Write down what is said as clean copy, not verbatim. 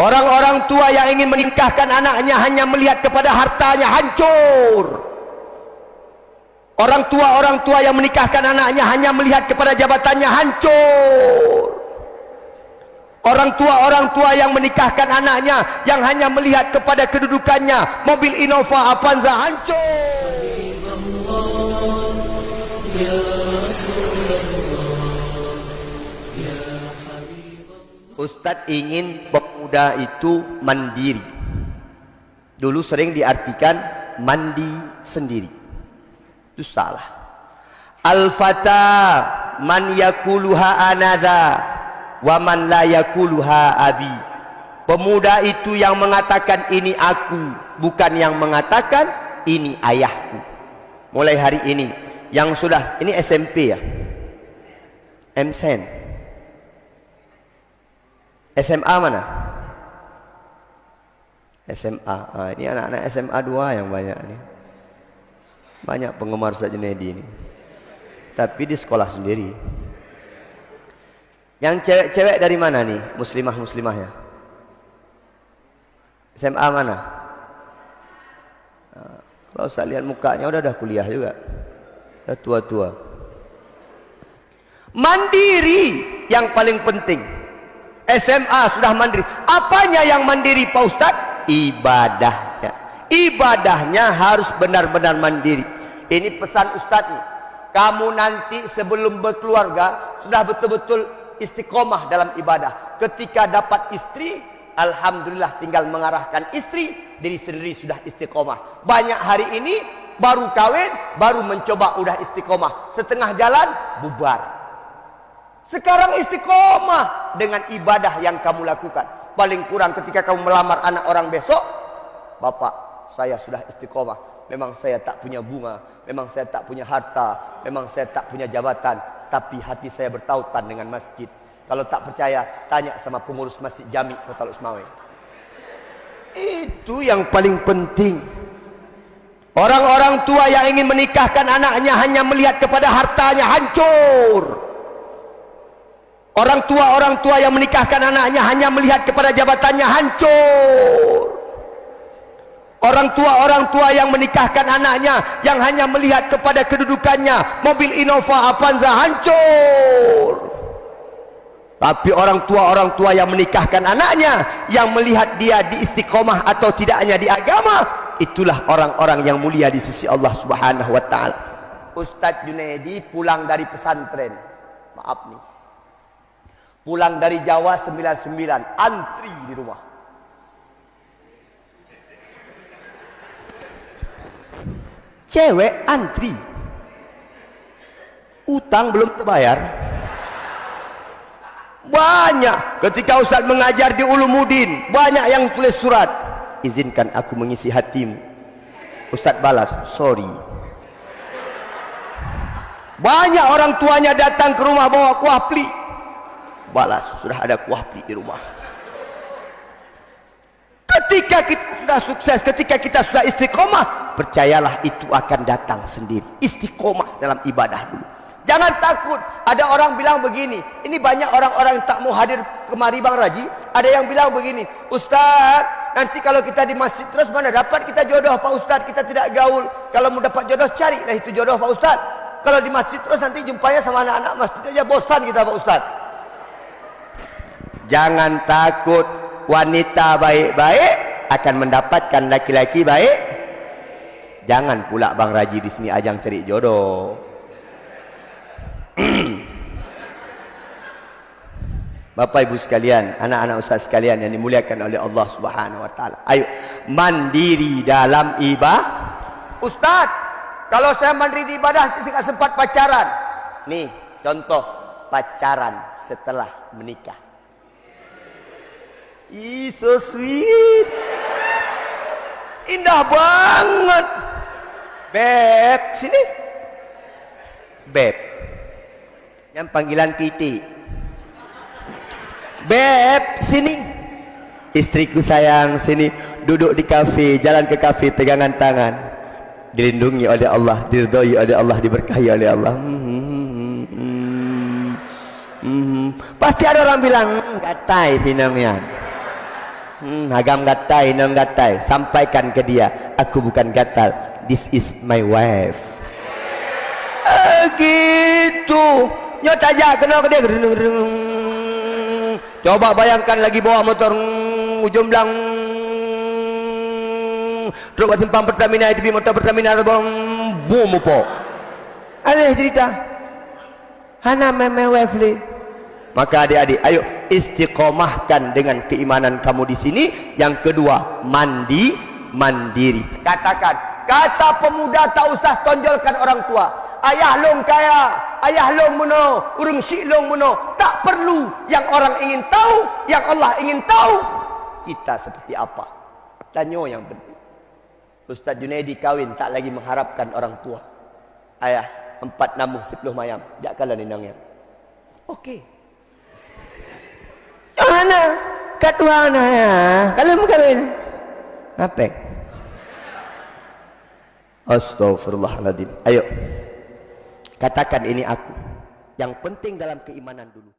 Orang-orang tua yang ingin menikahkan anaknya hanya melihat kepada hartanya, hancur. Orang tua yang menikahkan anaknya hanya melihat kepada jabatannya, hancur. Orang tua yang menikahkan anaknya yang hanya melihat kepada kedudukannya, mobil Innova, Avanza, hancur. Ustadz ingin pemuda itu mandiri. Dulu sering diartikan mandi sendiri. Itu salah. Al-fata man yakuluha anadha wa man la yakuluha abi. Pemuda itu yang mengatakan ini aku, bukan yang mengatakan ini ayahku. Mulai hari ini yang sudah, ini SMP ya, MSen, SMA mana? SMA. Ini anak-anak SMA 2 yang banyak nih. Banyak penggemar Ustaz Junaidi ini. Tapi di sekolah sendiri. Yang cewek-cewek dari mana nih? Muslimah-muslimahnya? SMA mana? Kalau Ustaz lihat mukanya udah kuliah juga. Udah tua-tua. Mandiri yang paling penting. SMA sudah mandiri. Apanya yang mandiri Pak Ustadz? Ibadahnya. Ibadahnya harus benar-benar mandiri. Ini pesan Ustadz nih. Kamu nanti sebelum berkeluarga sudah betul-betul istiqomah dalam ibadah. Ketika dapat istri, alhamdulillah tinggal mengarahkan istri, diri sendiri sudah istiqomah. Banyak hari ini baru kawin, baru mencoba udah istiqomah. Setengah jalan bubar. Sekarang istiqomah dengan ibadah yang kamu lakukan. Paling kurang ketika kamu melamar anak orang besok, Bapak, saya sudah istiqomah. Memang saya tak punya bunga, memang saya tak punya harta, memang saya tak punya jabatan, tapi hati saya bertautan dengan masjid. Kalau tak percaya, tanya sama pengurus Masjid Jami Kota Lusmawe. Itu yang paling penting. Orang-orang tua yang ingin menikahkan anaknya hanya melihat kepada hartanya, hancur. Orang tua yang menikahkan anaknya hanya melihat kepada jabatannya, hancur. Orang tua yang menikahkan anaknya yang hanya melihat kepada kedudukannya, mobil Innova, Avanza, hancur. Tapi orang tua yang menikahkan anaknya yang melihat dia di istiqomah atau tidaknya di agama, itulah orang-orang yang mulia di sisi Allah Subhanahu wa taala. Ustadz Junaidi pulang dari pesantren. Maaf nih. Pulang dari Jawa 99, antri di rumah. Cewek antri. Utang belum terbayar. Banyak. Ketika Ustaz mengajar di Ulumuddin, banyak yang tulis surat. Izinkan aku mengisi hatimu. Ustaz balas, sorry. Banyak orang tuanya datang ke rumah bawa kuah pli. Balas, sudah ada kuah pli di rumah. Ketika kita sudah sukses, ketika kita sudah istiqomah, percayalah itu akan datang sendiri. Istiqomah dalam ibadah dulu. Jangan takut. Ada orang bilang begini, ini banyak orang-orang yang tak mau hadir kemari Bang Raji. Ada yang bilang begini, Ustaz, nanti kalau kita di masjid terus mana dapat kita jodoh Pak Ustaz, kita tidak gaul. Kalau mau dapat jodoh, carilah itu jodoh Pak Ustaz. Kalau di masjid terus nanti jumpanya sama anak-anak masjid aja, bosan kita Pak Ustaz. Jangan takut, wanita baik-baik akan mendapatkan laki-laki baik. Jangan pula Bang Raji di sini ajang cari jodoh. Bapak Ibu sekalian, anak-anak ustaz sekalian yang dimuliakan oleh Allah Subhanahu wa taala. Ayo mandiri dalam ibadah. Ustaz, kalau saya mandiri di ibadah nanti saya nggak sempat pacaran. Nih, contoh pacaran setelah menikah. Ih, so sweet. Indah banget. Beb, sini. Beb. Yang panggilan Kitty. Beb, sini. Istriku sayang, sini. Duduk di kafe, jalan ke kafe, pegangan tangan. Dilindungi oleh Allah, diridhoi oleh Allah, diberkahi oleh Allah. Pasti ada orang bilang, gatai tinamnya. Agam gatai, non gatai. Sampaikan ke dia, aku bukan gatal. This is my wife. Gitu. Nyot aja kena ke dia. Coba bayangkan lagi bawa motor ujung belang. Terus simpang Pertamina itu motor Pertamina boom po. Ada cerita. Hana meme wife li. Maka adik-adik, ayo istiqomahkan dengan keimanan kamu di sini. Yang kedua, mandiri. Katakan, kata pemuda tak usah tonjolkan orang tua. Ayah long kaya, ayah long muno, urung syik long muno. Tak perlu. Yang orang ingin tahu, yang Allah ingin tahu, kita seperti apa. Tanya yang penting. Ustaz Junaidi kawin tak lagi mengharapkan orang tua. Ayah 4 namuh 10 mayam. Jak kalah ninangnya. Okey. Mana? Kat mana ya? Kalau mau kawin. Apa? Astaghfirullahaladzim. Ayo. Katakan ini aku. Yang penting dalam keimanan dulu.